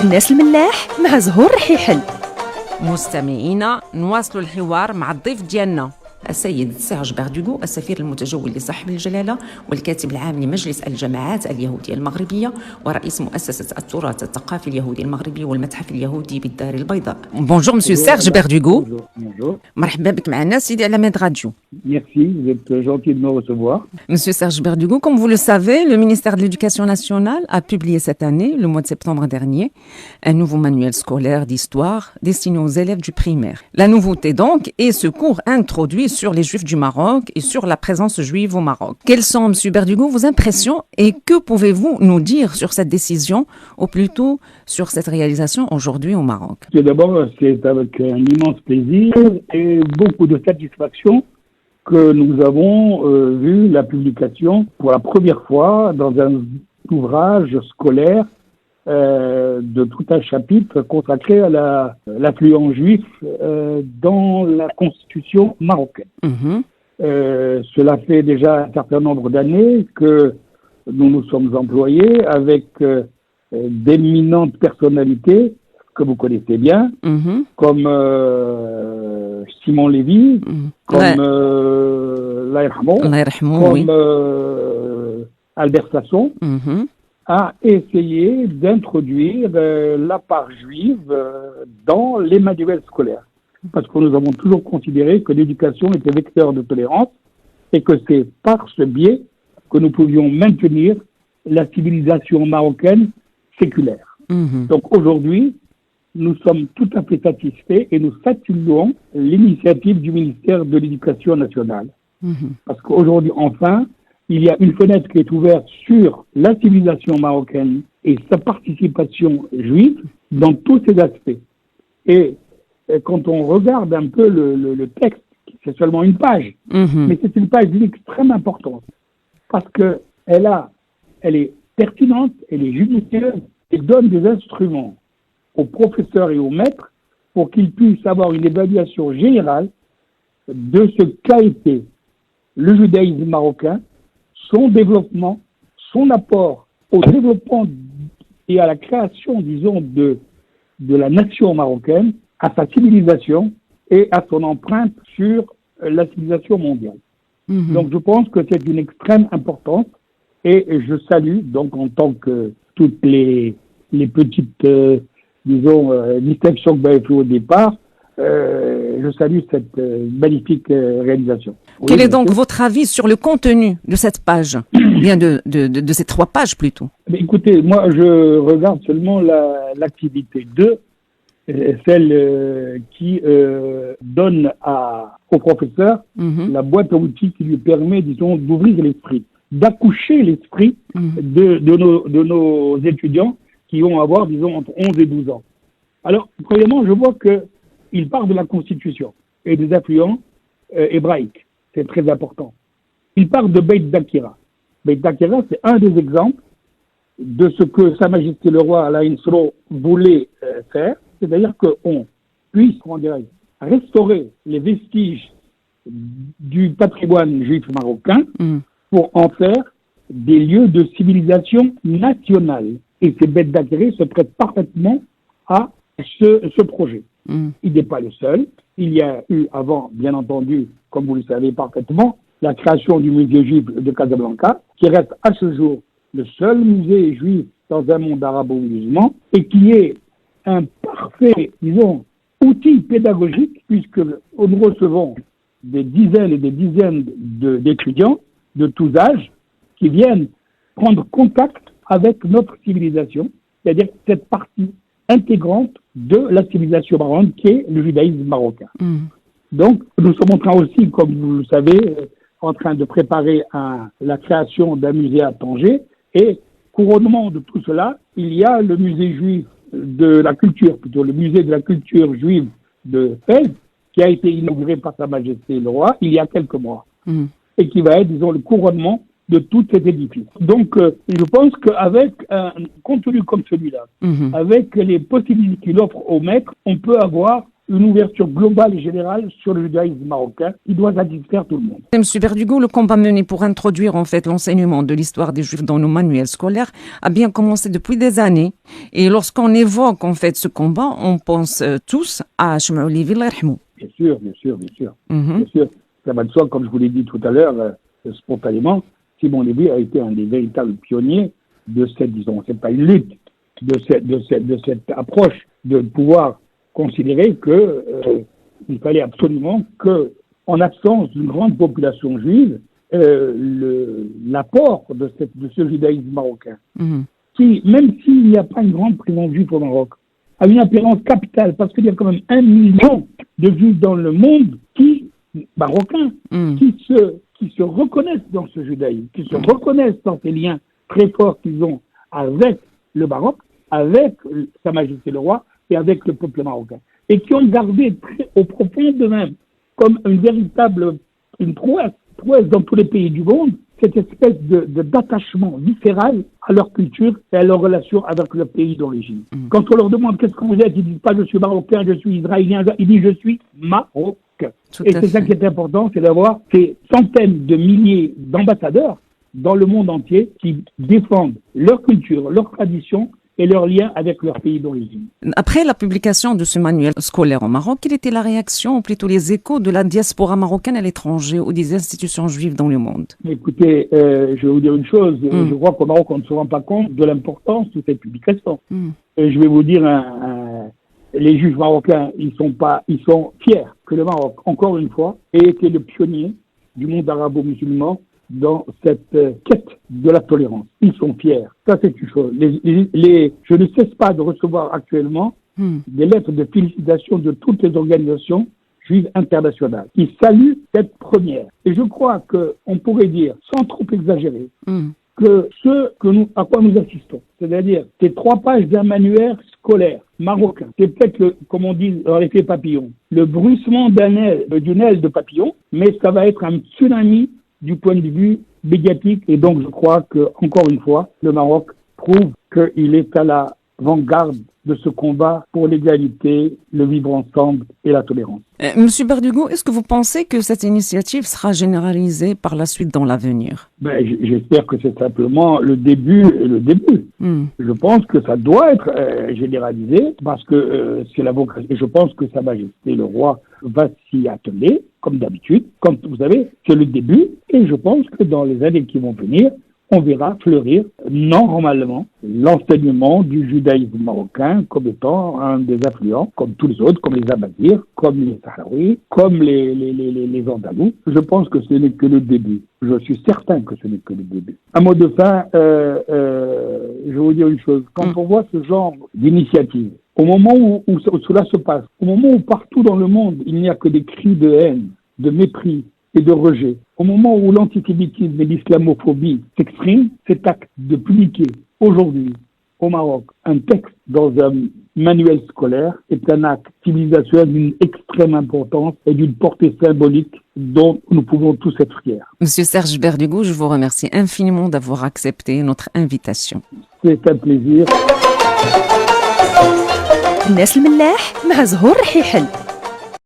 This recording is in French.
الناس الملاح مع زهور رحيحل. مستمعينا نواصل الحوار مع الضيف ديالنا السيد سيرج بردوغو، السفير المتجول لصاحب الجلالة والكاتب العام لمجلس الجماعات اليهودية المغربية ورئيس مؤسسة التراث الثقافي اليهودي المغربي والمتحف اليهودي بالدار البيضاء. Bonjour monsieur Serge Berdugo. Bonjour. مرحبا بك معنا سيدي على ميد راديو. Merci, vous êtes gentil de me recevoir. Monsieur Serge Berdugo, comme vous le savez, le ministère de l'Éducation nationale a publié cette année, le mois de septembre dernier, un nouveau manuel scolaire d'histoire destiné aux élèves du primaire. La nouveauté donc est ce cours introduit sur les Juifs du Maroc et sur la présence juive au Maroc. Quelles sont, monsieur Berdugo, vos impressions et que pouvez-vous nous dire sur cette décision, ou plutôt sur cette réalisation aujourd'hui au Maroc? Tout d'abord, c'est avec un immense plaisir et beaucoup de satisfaction que nous avons vu la publication pour la première fois dans un ouvrage scolaire de tout un chapitre consacré à l'affluence juif dans la constitution marocaine. Cela fait déjà un certain nombre d'années que nous nous sommes employés avec d'éminentes personnalités que vous connaissez bien, comme Simon Lévy, comme comme Albert Sasson, a essayé d'introduire la part juive dans les manuels scolaires. Parce que nous avons toujours considéré que l'éducation était vecteur de tolérance et que c'est par ce biais que nous pouvions maintenir la civilisation marocaine séculaire. Donc aujourd'hui, nous sommes tout à fait satisfaits et nous saluons l'initiative du ministère de l'Éducation nationale. Parce qu'aujourd'hui, enfin, il y a une fenêtre qui est ouverte sur la civilisation marocaine et sa participation juive dans tous ses aspects. Et quand on regarde un peu le texte, c'est seulement une page, mais c'est une page d'une extrême importance parce que elle est pertinente, elle est judicieuse et donne des instruments aux professeurs et aux maîtres pour qu'ils puissent avoir une évaluation générale de ce qu'a été le judaïsme marocain, son développement, son apport au développement et à la création, disons, de la nation marocaine, à sa civilisation et à son empreinte sur la civilisation mondiale. Donc je pense que c'est d'une extrême importance et je salue, donc en tant que toutes les petites, distinctions que vous avez fait au départ, je salue cette magnifique réalisation. Quel est donc votre avis sur le contenu de cette page, ou bien de ces 3 pages plutôt? Mais écoutez, moi je regarde seulement l'activité 2, celle qui donne au professeur la boîte à outils qui lui permet, disons, d'ouvrir l'esprit, d'accoucher l'esprit de nos étudiants qui vont avoir, disons, entre 11 et 12 ans. Alors, premièrement, je vois qu'il part de la Constitution et des affluents hébraïques. C'est très important. Il part de Beit Dakira. Beit Dakira, c'est un des exemples de ce que Sa Majesté le Roi Alain Sro voulait faire, c'est-à-dire qu'on puisse, restaurer les vestiges du patrimoine juif marocain pour en faire des lieux de civilisation nationale. Et ces Beit Dakira se prêtent parfaitement à ce projet. Il n'est pas le seul. Il y a eu avant, bien entendu, comme vous le savez parfaitement, la création du musée juif de Casablanca, qui reste à ce jour le seul musée juif dans un monde arabo-musulman et qui est un parfait, disons, outil pédagogique puisque nous recevons des dizaines et des dizaines d'étudiants de tous âges qui viennent prendre contact avec notre civilisation, c'est-à-dire cette partie intégrante de la civilisation marocaine qui est le judaïsme marocain. Donc, nous sommes en train aussi, comme vous le savez, en train de préparer la création d'un musée à Tanger et couronnement de tout cela, il y a le musée juif de la culture, plutôt le musée de la culture juive de Fès, qui a été inauguré par Sa Majesté le Roi il y a quelques mois et qui va être, disons, le couronnement de tout cet édifice. Donc, je pense qu'avec un contenu comme celui-là, avec les possibilités qu'il offre aux maîtres, on peut avoir une ouverture globale et générale sur le judaïsme marocain qui doit satisfaire tout le monde. Monsieur Berdugo, le combat mené pour introduire en fait l'enseignement de l'histoire des Juifs dans nos manuels scolaires a bien commencé depuis des années. Et lorsqu'on évoque en fait ce combat, on pense tous à Shmuel Levy, Allah yarhamou. Bien sûr. Bien sûr. Ça va de soi, comme je vous l'ai dit tout à l'heure, spontanément, Simon Lévy a été un des véritables pionniers de cette, disons, c'est pas une lutte, de cette approche de pouvoir considérer que il fallait absolument que, en absence d'une grande population juive, l'apport de ce judaïsme marocain, qui, même s'il n'y a pas une grande présence juive au Maroc, a une importance capitale, parce qu'il y a quand même 1 million de juifs dans le monde marocains, qui se reconnaissent dans ce judaïsme, qui se reconnaissent dans ces liens très forts qu'ils ont avec le Maroc, avec Sa Majesté le Roi et avec le peuple marocain. Et qui ont gardé très au profond d'eux-mêmes, comme une prouesse dans tous les pays du monde, cette espèce d'attachement viscéral à leur culture et à leur relation avec leur pays d'origine. Quand on leur demande qu'est-ce que vous êtes, ils disent pas je suis marocain, je suis israélien, ils disent je suis marocain. Et c'est ça qui est important, c'est d'avoir ces centaines de milliers d'ambassadeurs dans le monde entier qui défendent leur culture, leur tradition et leur lien avec leur pays d'origine. Après la publication de ce manuel scolaire au Maroc, quelle était la réaction, ou plutôt les échos de la diaspora marocaine à l'étranger ou des institutions juives dans le monde? Écoutez, je vais vous dire une chose, je crois qu'au Maroc, on ne se rend pas compte de l'importance de cette publication. Je vais vous dire, les juifs marocains, ils sont fiers que le Maroc, encore une fois, ait été le pionnier du monde arabo-musulman dans cette quête de la tolérance. Ils sont fiers. Ça, c'est une chose. Je ne cesse pas de recevoir actuellement des lettres de félicitations de toutes les organisations juives internationales qui saluent cette première. Et je crois qu'on pourrait dire, sans trop exagérer, que à quoi nous assistons, c'est-à-dire ces 3 pages d'un manuel scolaire marocain, c'est peut-être, comme on dit dans l'effet papillon, le bruissement d'une aile de papillon, mais ça va être un tsunami du point de vue médiatique. Et donc, je crois que, encore une fois, le Maroc prouve qu'il est à l'avant-garde de ce combat pour l'égalité, le vivre ensemble et la tolérance. Monsieur Berdugo, est-ce que vous pensez que cette initiative sera généralisée par la suite dans l'avenir? J'espère que c'est simplement le début. Je pense que ça doit être généralisé parce que c'est la vocation. Et je pense que Sa Majesté le Roi va s'y atteler, comme d'habitude. Comme vous savez, c'est le début. Et je pense que dans les années qui vont venir, on verra fleurir normalement l'enseignement du judaïsme marocain comme étant un des affluents, comme tous les autres, comme les Abadirs, comme les Sahraouis, comme les Andalous. Je pense que ce n'est que le début. Je suis certain que ce n'est que le début. Un mot de fin, je vais vous dire une chose. Quand on voit ce genre d'initiative, au moment où cela se passe, au moment où partout dans le monde, il n'y a que des cris de haine, de mépris, et de rejet. Au moment où l'antisémitisme et l'islamophobie s'expriment, cet acte de publier aujourd'hui au Maroc un texte dans un manuel scolaire est un acte civilisationnel d'une extrême importance et d'une portée symbolique dont nous pouvons tous être fiers. Monsieur Serge Berdugo, je vous remercie infiniment d'avoir accepté notre invitation. C'est un plaisir. الناس الملاح مع زهور رحيحل.